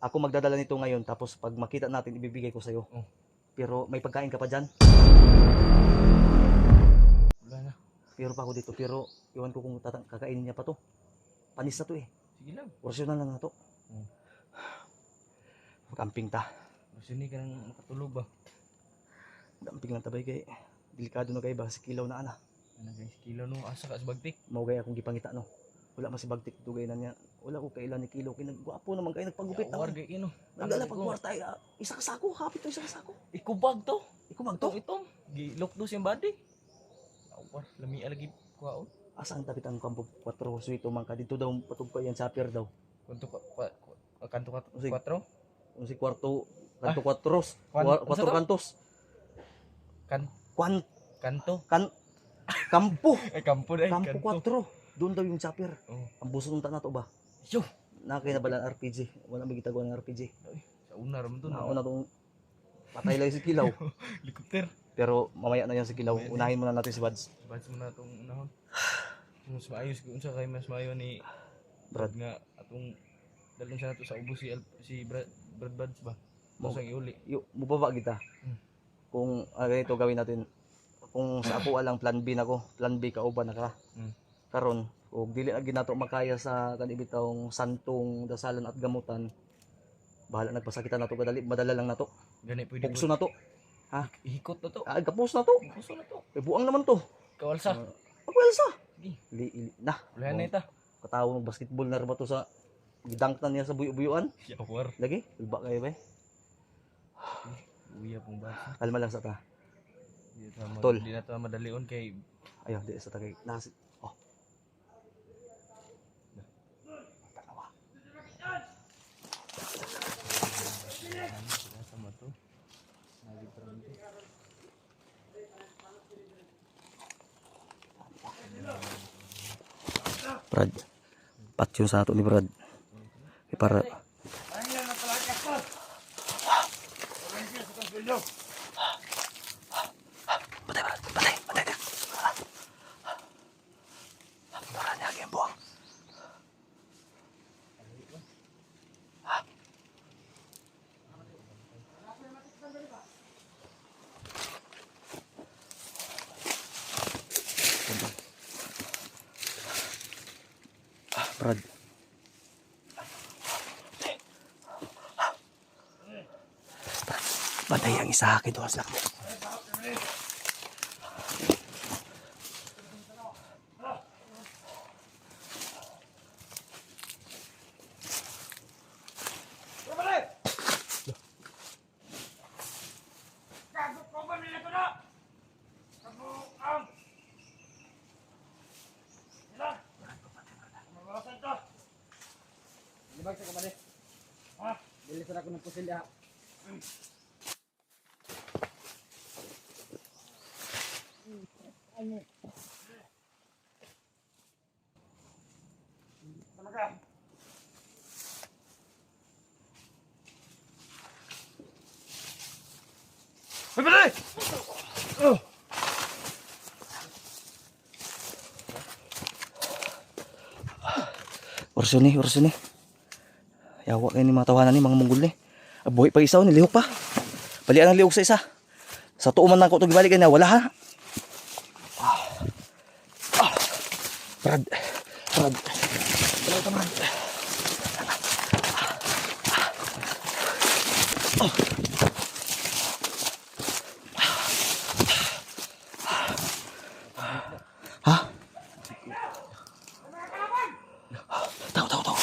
Ako magdadala nito ngayon, tapos pag makita natin, ibibigay ko sa'yo. Oh. Pero may pagkain ka pa dyan. Wala na. Pero pa ako dito, pero iwan ko kung kakainin niya pa to. Panis na to eh. Sige lang. Orsyonan lang na to. Camping ta. Sini ka nang makatulog ba? Camping lang tabay kay. Delikado na kay ba si kilaw na ana. Ano guys, kilo no asa ka sa bagtik. Mao gay akong gipangita no. Wala man si bagtik dugay na niya. Wala ko kailan ni kilo kinagwapo naman kay nagpagupit na. Warga ino. Nagdala pag kwarta isa ka sako, hapit to isa ka sako. Ikubag to. Ikaw magto. Itong gilok do siyang body. Awar, lami alagi kwaon. Asa ang tapit ang kampo 4 suito man ka dito daw patugpa yan sa pier daw. Kunto kanto 4. Kung si kwarto kanto 4 kantos. Kanto. Kampo. Ay kampo dai. Kampo 4. Doon daw yung chopper. Oh. Ang buso ng nato ba? Yo. Nakakinabalan RPG. Wala magitago ng RPG. Sa una ram to Nauna tong patay lang si Kilaw. Helicopter. Pero mamaya na yan si Kilaw. Unahin muna natin si Bads. Bads mo na tong unahon. Mas maayos kung sa kay mas maayo ni Brad. nga atong dalon sa nato sa ubos si Brad Bads ba. Mo- Mosang iuli. Mubaba kita. Kung ganito gawin natin. Kung sa ako alang plan B na ko. Plan B kauban na ka. Karon ug dili na ginato makaya sa kanibitawng santong dasalan at gamutan. Bahala nagpasakitan nato kadali. Madala lang nato. Gani pwede. Pugso na to. Ihikot na to. Gapos na to. Puso na to. Buang naman to. Kawalsa. Pagwelsa. Sige. Na. Wala na ita. Katawo ng basketball na ba to sa gidunk na niya sa buyo-buyuan. Yawar. Lagi. Iba kayo ba? Uya pong basa. Kalma lang sa ta. Tol. Di na to madalion kay Ayun, di sa tagay. Nasi. Oh. Tanawa. sama to. Nagi parang to. Brad. Patyon sa ato ni Brad. Para Patay Brad. Patay. Para niya ang buang. Brad. Patay ang isa akin doon sa mo. Libag sa kamali. Bilisan ako ng pusil ya. Orso ni. Yawa kayo ni mga tawanan ni mga munggol ni. Buhay pa isa o, nilihok pa. Balian ang lihok sa isa. Sa tuuman na ko ito gibalik na, wala ha. Brad. Wala ka man. Ha? Tahu. Tahu.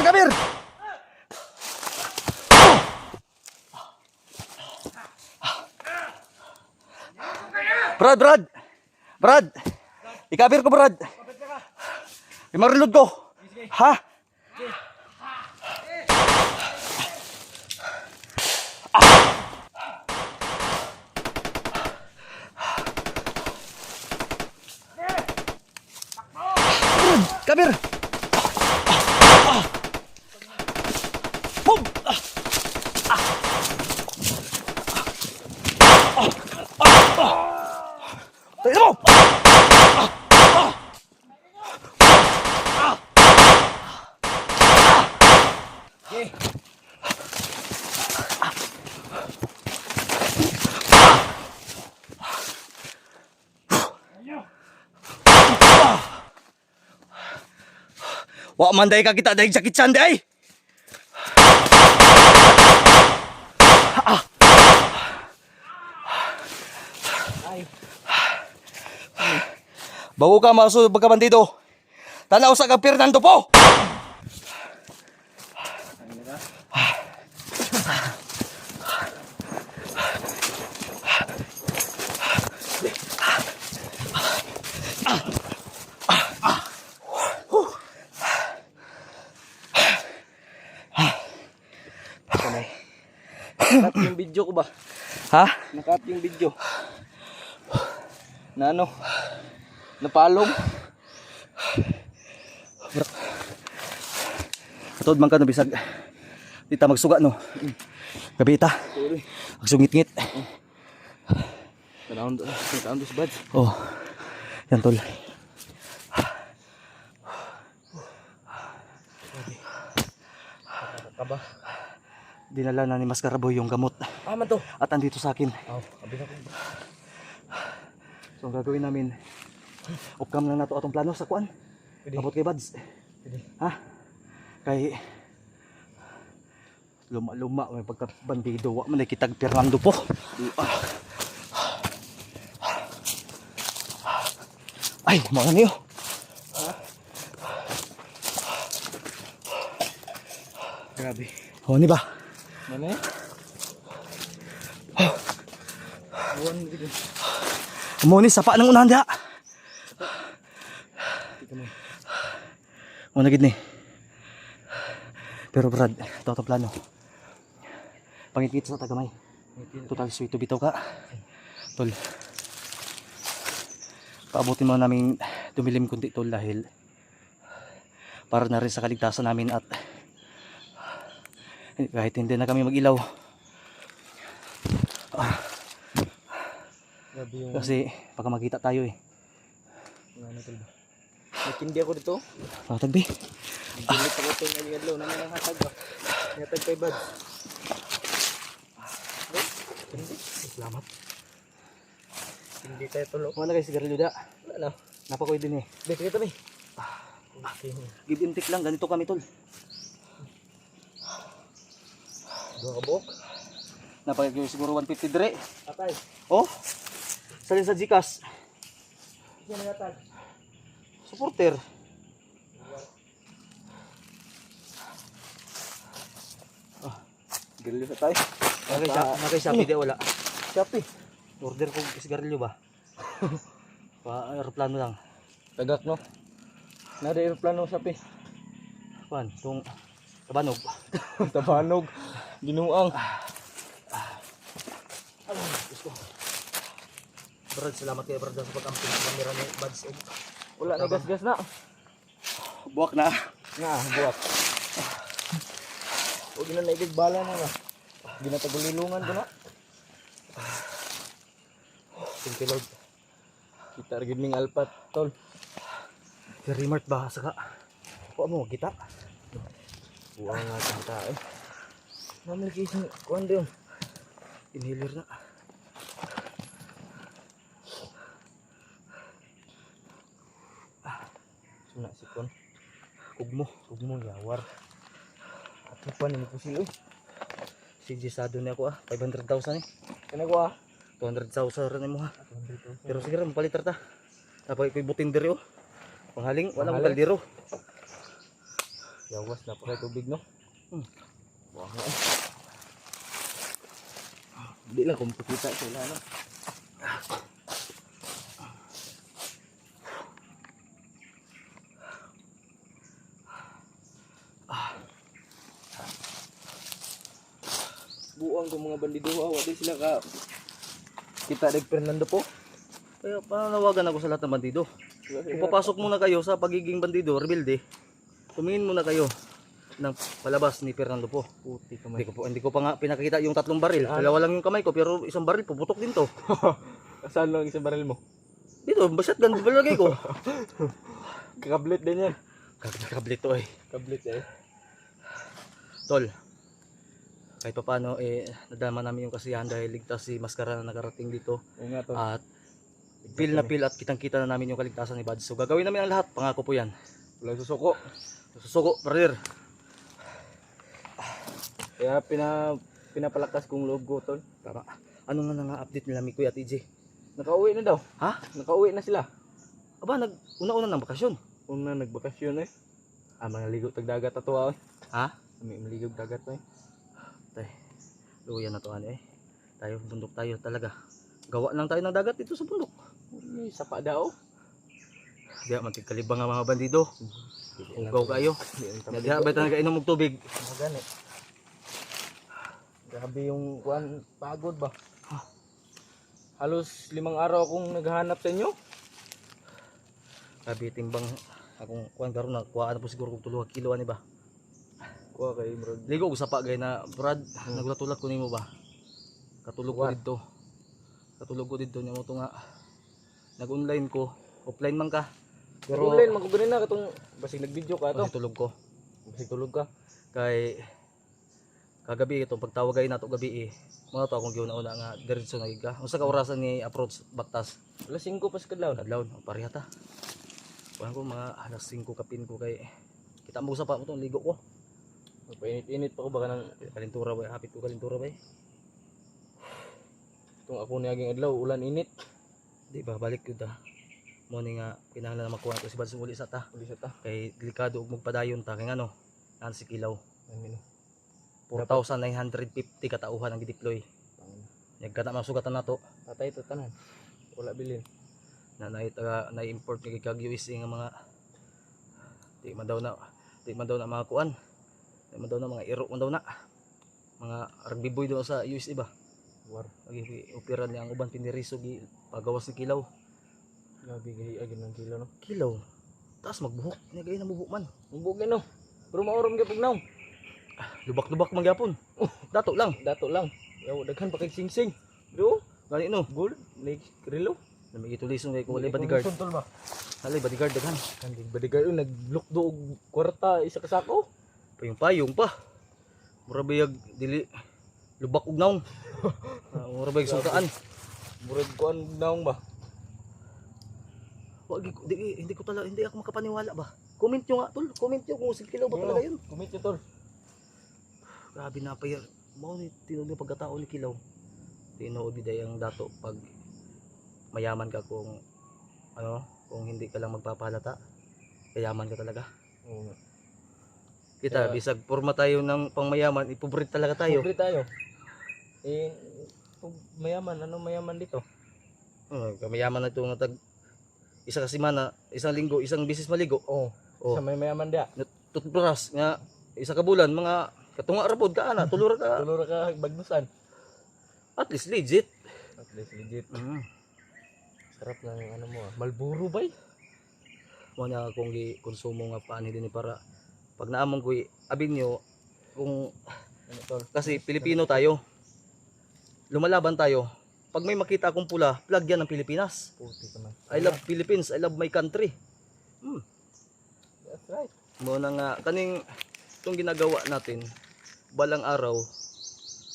Kabir. Brad. Ikabir ko, Brad. Imarilod ko. Ha? Kabir! Boom! Tayo mo! Okay. Wa man day ka kita dahil sakit saan day! Bago ka maso pagkabandido. Tanaw sa kang Fernando po! Nakat yung video ko ba? Ha? Nakat yung video. Na ano? Napalong. Katod man ka no bisag. Di ta magsuga no. Kabita. Sorry. Magsungit-ngit. Kanaon dos bad. Oh. Yan tol. Kaba. Dinala na ni Mascaraboy yung gamot. Man to. At andito sa akin. Oh, abi na ko. So ang gagawin namin, upcam lang na to atong plano sa kuan. Pwede. Abot kay Bads. Pwede. Ha? Kay luma-luma may pagkabandido. Wa man kitag Fernando po. Ay, mga niyo. Grabe. Oh, ni ba? Mana ya? Awan gitu. Mo ni sapa nang unahan diha. Kita mo. Mo na gid ni. Pero Brad, ito ang plano. Pangikit sa tagamay. Total sweet to bitaw ka. Tol. Paabutin mo namin dumilim kunti tol dahil para na rin sa kaligtasan namin at kahit hindi na kami mag-ilaw. Grabe yung Kasi baka makita tayo eh. ano tol ba? Nakindi ako dito. Tagbi. Dilit ako ito ng adlaw naman ang hatag ba. Hatag kay bad. Hindi. Salamat. Hindi tayo tulo. Wala kay sigarilyo da. Wala na. Napakoy din eh. Dek kita mi. Okay. Give and take lang ganito kami tol. Dua kabok. Napagay siguro 150 dire. Atay. Oh. Salin sa Gcash. Yan ang atay. Supporter. Grilyo sa tayo. Nakay Shopee di wala. Shopee. Order ko sigarilyo ba? Pa aeroplano lang. Tagak no. Nada aeroplano Shopee. Kuan, tung tabanog. Tabanog. Ginuang. Brad, salamat kay Brad sa pag-amping sa camera ni Bads. Wala na gas-gas na. Buwak na. Nga, buwak. Huwag na naigig bala na na. Ginatagulilungan ko na. Thank you Lord. Kita rin ng alpat, tol. Very mart ba saka? Kuha mo kita. Buwang nga sa tayo. Namalik isang kuhan din. Inhaler na. Suna si Kon. Kugmo yawar. At pa ni po siya. Si Gisado ni ako 500,000 eh. Kana ko 200,000 rin mo ha. Pero sige rin, mapalit ta. Napag ko'y butin diri oh. Panghaling, wala mong kaldero. Yawas na pa kay tubig no. Buwang nga eh. Hindi lang kung pakita sila no. Buang ko mga bandido, wala sila ka kita dag Fernando po. Kaya panawagan ako sa lahat ng bandido. Kung papasok muna kayo sa pagiging bandido, rebelde, tumingin muna kayo ng palabas ni Fernando po. Puti kamay. Hindi ko pa nga pinakita yung 3 baril. Dalawa lang yung kamay ko, pero isang baril puputok din to. Saan lang isang baril mo? Dito, shotgun balagay ko. Kakablit din yan. Kakablit to eh. Kablit eh. Tol, kahit pa paano nadama namin yung kasiyahan dahil ligtas si Maskara na nakarating dito. Oo nga tol. At feel na feel at kitang-kita na namin yung kaligtasan ni Bad. So gagawin namin ang lahat, pangako po yan. Walang susuko. Susuko, brother. Kaya pinapalakas kong loob ko tol. Tama. Ano nga na nga update nila Mikoy at EJ? Nakauwi na daw. Ha? Nakauwi na sila. Aba, una-una ng bakasyon. Una nagbakasyon eh. Mga ligo tag dagat ato eh. Ha? May maligo dagat eh. Tay, luya na to ano eh. Tayo, bundok tayo talaga. Gawa lang tayo ng dagat dito sa bundok. May sapa daw. Diya, mantigkalibang ang mga bandido. Ugaw kayo. Diya, ba't na nagainom og tubig? Magani. Grabe yung kuan, pagod ba? Halos 5 araw akong naghahanap sa inyo. Sabi timbang akong kuan karon na kuhaan na po siguro kung 2 kilo ani ba. Kuha kay bro. Ligo ko sa pagay na Brad, nagulat-ulat ko nimo ba. Katulog ko What? didto. Katulog ko didto nya mo to nga. Nag-online ko, offline man ka. Pero online man ko ganin na katong basig nag-video ka to. Kasi tulog ko. Basig tulog ka. Kay kagabi ito pagtawag ay nato gabi mga to akong giuna-una nga diretso na giga. Unsa ka orasan ni approach Baktas? Alas 5 pa sa kadlaw. Kadlaw pareha ta. Kuan ko mga alas 5 kapin ko kay kita mo sa pa mo tong ligo ko. Painit-init pa ko baka nang Kalintura ba? Hapit ko kalintura ba? itong ako niaging adlaw ulan init. Di ba balik yun ta. Mo ni nga kinahanglan na makuha ko si Badsong uli sa ta. Uli sa ta. Kay delikado og magpadayon ta kay ngano. Nan si kilaw. Amin. 4,950 katauhan ang gideploy. Nagkata masugatan nato Patay to tanan. Wala bilin. na na-import ni kag US nga mga di man daw na mga kuan. Di man daw na mga iro man daw na. Mga rugby boy daw sa US ba. War. Lagi operan niya ang uban piniriso gi pagawas ni kilaw. Grabe gay agin ng kilo no. Kilaw. Taas magbuhok. Ni gay na buhok man. Umbog no. Pero maurom gyud pugnaw. Lubak-lubak man gyapon. Dato lang. Dato lang. Yaw daghan pa kay sing-sing. Bro, Gani no. gold, like relo. Na magitulison kay ko walay bodyguard. Tol ba? Halay bodyguard daghan. Kandig bodyguard yung nagluk do og kwarta isa ka sako. Payong pa. Mura bayag dili lubak og naong. Mura bayag sungkaan. Murag kuan naong ba? Hindi ako makapaniwala ba. Comment nyo nga tol. Comment nyo kung si Kilaw ba talaga yun. Kumit nyo tol. Grabe na pa yan. Mao ni tinuod yung pagkatao ni Kilaw. Tinuod di ang dato pag mayaman ka kung kung hindi ka lang magpapalata. Kayaman ka talaga. Oo. Kita, bisag forma tayo ng pangmayaman, ipobre talaga tayo. Pobre tayo. Pag mayaman, ano mayaman dito? Mayaman na ito nga tag isa ka semana, isang linggo, isang bisis maligo. Oo. Oh. Sa may mayaman dia. Toothbrush nga isa ka bulan, mga katunga ra pod ka ana, tulura ka. Tulura ka bagnusan. At least legit. At least legit. Sarap ng ano mo. Malburo bay. Mo na akong gi-konsumo nga paani din para pag naamong ko abin nyo kung Ano tol? kasi Pilipino tayo. Lumalaban tayo. Pag may makita akong pula, flag yan ng Pilipinas. Puti ka man. I love Philippines, I love my country. That's right. Mo na nga kaning itong ginagawa natin balang araw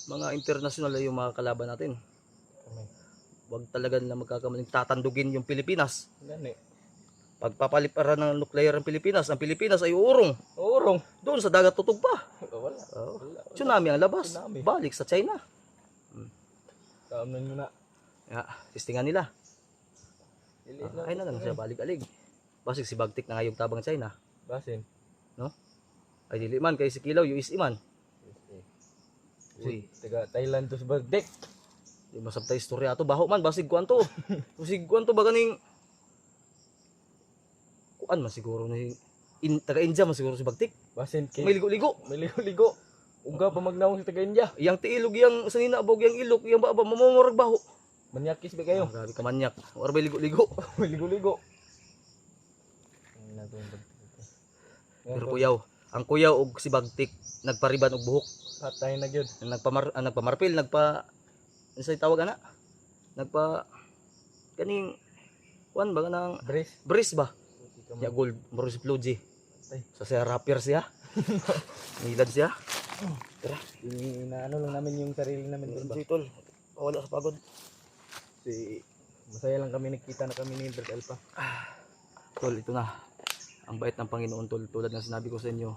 mga international yung mga kalaban natin. Kamay. Wag talaga nila magkakamaling tatandugin yung Pilipinas. Gani. Pagpapaliparan ng nuclear ang Pilipinas ay uurong. Urong. Doon sa dagat tutog pa. Wala. Oh. Wala. Tsunami ang labas. Tsunami. Balik sa China. Kaamnan mo na. Ya, testingan nila. Dili Ay na lang siya balik-alig. Basig si Bagtik na ngayong tabang China. Basin. Ay dili man kay si Kilaw US man. Uy, taga Thailand to sa Bagdek. Di masabtay istorya ato baho man basig kuan to. Basig kuan to ba kaning kuan man siguro ni taga India man siguro si Bagtik. Basin kay May ligo-ligo. may ligo-ligo. Uga pa magnawong sa taga India. Iyang tiilog yang sanina abog yang ilok yang baba mamumurag baho. Manyakis ba kayo? Grabe ka manyak. Or ba ligo-ligo. May ligo-ligo. Pero kuyaw, ang kuyaw og si Bagtik nagpariban og buhok. Patay na gyud. Nagpamarpil, ano sa tawag ana? Kaning kuan ba kanang Brace. breeze ba? Ya gold, Morris Plugi. Sa siya rapper siya. Nilad siya. Tara, Inaano lang namin yung sarili namin tol ba. si tol. Wala sa pagod. Masaya lang kami nakita na kami ni Brad Alpha. Tol, ito na. Ang bait ng Panginoon, tol. Tulad ng sinabi ko sa inyo.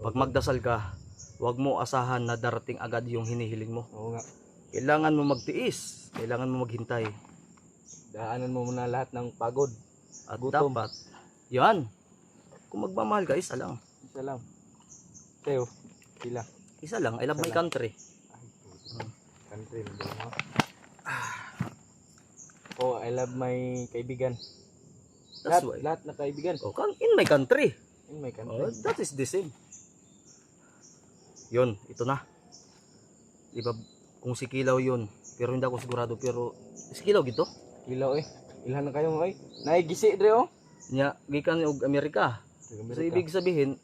Pag magdasal ka, huwag mo asahan na darating agad yung hinihiling mo. Oo nga. Kailangan mo magtiis. Kailangan mo maghintay. Daanan mo muna lahat ng pagod. At Gutom. dapat, yan. Kung magmamahal ka, isa lang. Isa lang. Teo, sila. Isa lang. I love my country. Country mo no? Oh, I love my kaibigan. That's why. Lahat na kaibigan. Oh, in my country. In my country. Oh, that is the same. Yun, ito na. Di ba, kung si Kilaw yun, pero hindi ako sigurado, pero si Kilaw gito. Kilaw eh. Ilhan na kayo ay. Naigisi dre oh. Nya, gikan og Amerika. So, ibig sabihin,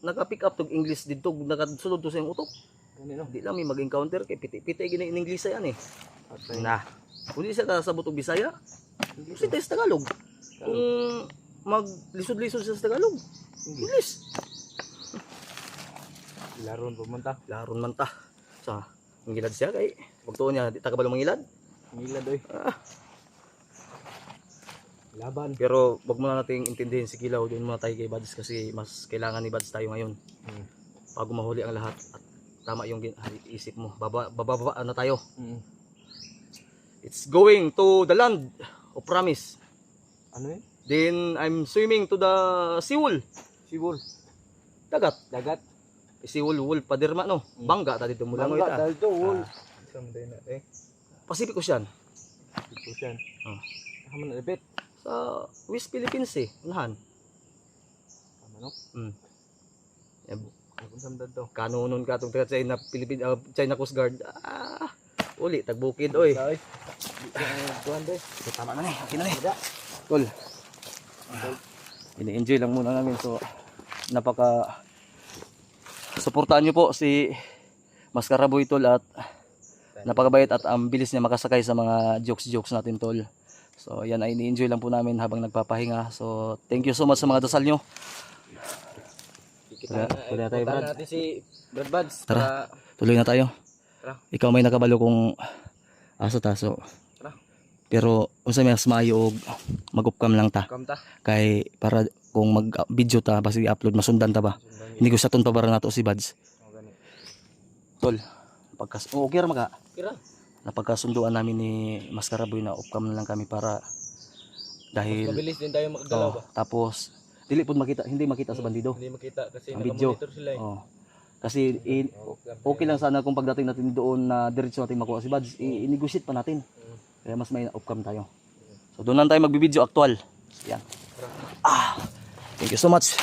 naka-pick up tog English dito, nakasulod to sa yung utok. Ganun no. Di lang may mag-encounter kay piti-piti gina in English yan eh. Patay. Na. Kung di siya kasabot og Bisaya, kasi tayo sa Tagalog. Kung maglisod-lisod siya sa Tagalog, English. Laron pumunta. Laron man ta. Sa ngilad siya kay pagtuon niya di ta kabalo mangilad. Ngilad oy. Laban. Pero wag mo na nating intindihin si Kilaw, doon muna tayo kay Bads kasi mas kailangan ni Bads tayo ngayon. Bago mahuli ang lahat at tama yung isip mo. Baba na tayo. It's going to the land of promise. Ano yun? Then I'm swimming to the Seawol. Sibol. Dagat. Dagat. Seawol, wol, padirma no. Bangga ta dito mula Bangga ngoy ta. dahil to wall. Someday na eh. Pacific Ocean. Ito siya. Oh. Haman na lebet. Sa West Philippines eh. Unahan. Tama no? Ako samdad to. Kanunon ka itong China, China Coast Guard. Uli, tagbukid, oy. Ay. Tuwan de. So, tama na eh, okay na eh. Cool. Ini-enjoy lang muna namin. So, suportahan nyo po si Maskaraboy tol at napakabait at ang bilis niya makasakay sa mga jokes natin tol. So, yan ay ini-enjoy lang po namin habang nagpapahinga. So, thank you so much sa mga dasal nyo. Tuloy na tayo, Brad. Natin si Brad Buds. Tara. Tuloy na tayo. Tara. Ikaw may nakabalo kung asa taso. Tara. Pero unsa may mas maayo og mag-upcam lang ta. Kamta. Kay para kung mag-video ta basta i-upload masundan ta ba. Hindi ko sa ton pabara nato si Buds. Tol. Okay ra maka. Kira. Napagkasunduan namin ni Maskaraboy na upcam na lang kami para dahil Mabilis din tayo makagalaw ba? tapos dili pud hindi makita sa bandido. Hindi makita kasi Ang video. nakamonitor sila eh. Kasi okay lang sana kung pagdating natin doon na diretso natin makuha si Buds, i-negotiate pa natin. Kaya mas may upcam tayo. So doon lang tayo magbibideo actual. Yan. Thank you so much.